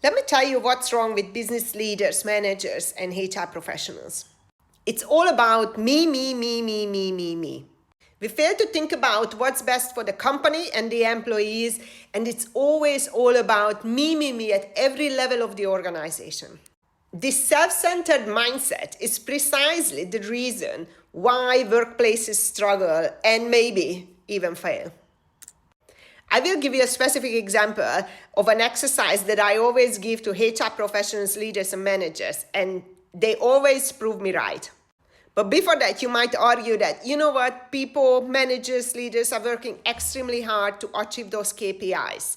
Let me tell you what's wrong with business leaders, managers, and HR professionals. It's all about me, me, me, me, me, me, me. We fail to think about what's best for the company and the employees, and it's always all about me, me, me at every level of the organization. This self-centered mindset is precisely the reason why workplaces struggle and maybe even fail. I will give you a specific example of an exercise that I always give to HR professionals, leaders, and managers, and they always prove me right. But before that, you might argue that, you know what, people, managers, leaders are working extremely hard to achieve those KPIs.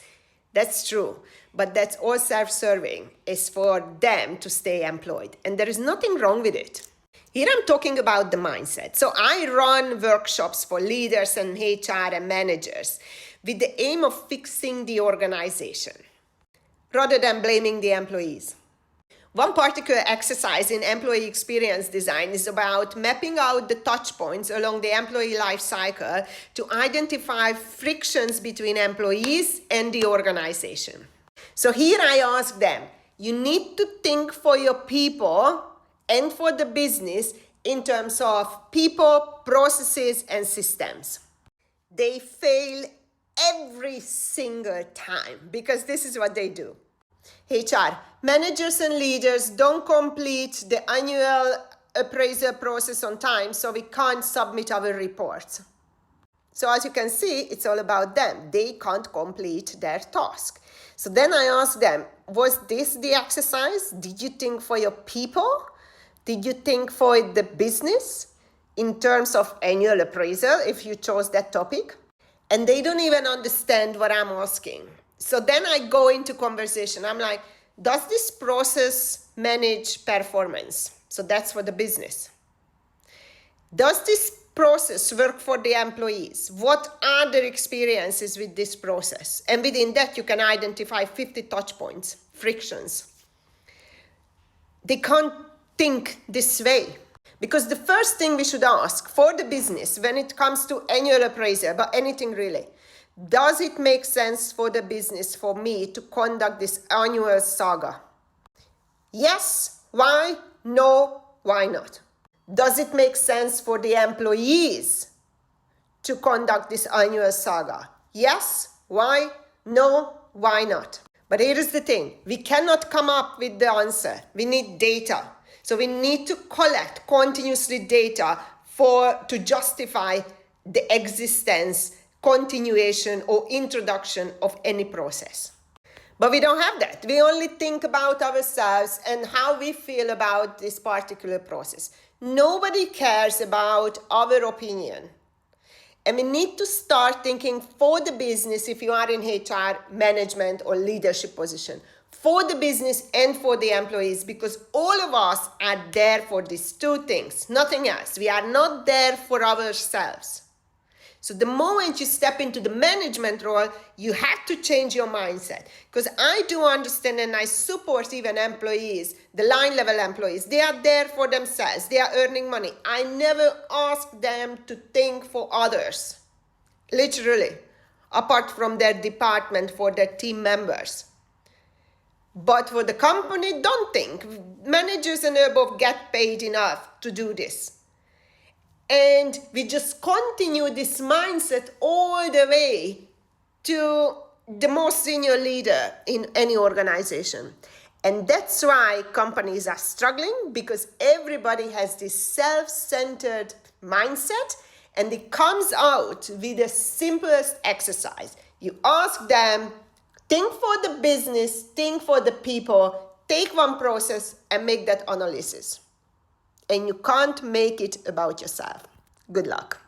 That's true, but that's all self-serving. It's for them to stay employed, and there is nothing wrong with it. Here I'm talking about the mindset. So I run workshops for leaders and HR and managers with the aim of fixing the organization rather than blaming the employees. One particular exercise in employee experience design is about mapping out the touch points along the employee life cycle to identify frictions between employees and the organization. So here I ask them, you need to think for your people and for the business in terms of people, processes, and systems. They fail every single time because this is what they do. HR, managers and leaders don't complete the annual appraisal process on time, so we can't submit our reports. So as you can see, it's all about them. They can't complete their task. So then I ask them, was this the exercise? Did you think for your people? Did you think for the business in terms of annual appraisal if you chose that topic? And they don't even understand what I'm asking. So then I go into conversation. I'm like, does this process manage performance? So that's for the business. Does this process work for the employees? What are their experiences with this process? And within that, you can identify 50 touch points, frictions. They can't think this way. Because the first thing we should ask for the business when it comes to annual appraisal, but anything really, does it make sense for the business for me to conduct this annual saga? Yes, why? No, why not? Does it make sense for the employees to conduct this annual saga? Yes, why? No, why not? But here is the thing, we cannot come up with the answer. We need data. So we need to collect continuously data to justify the existence, continuation, or introduction of any process. But we don't have that. We only think about ourselves and how we feel about this particular process. Nobody cares about our opinion. And we need to start thinking for the business if you are in HR, management, or leadership position. For the business and for the employees, because all of us are there for these two things, nothing else. We are not there for ourselves. So the moment you step into the management role, you have to change your mindset. Because I do understand and I support even employees, the line level employees, they are there for themselves. They are earning money. I never ask them to think for others, literally, apart from their department, for their team members. But for the company, don't think. Managers and above get paid enough to do this. And we just continue this mindset all the way to the most senior leader in any organization. And that's why companies are struggling, because everybody has this self-centered mindset, and it comes out with the simplest exercise. You ask them, think for the business, think for the people, take one process and make that analysis. And you can't make it about yourself. Good luck.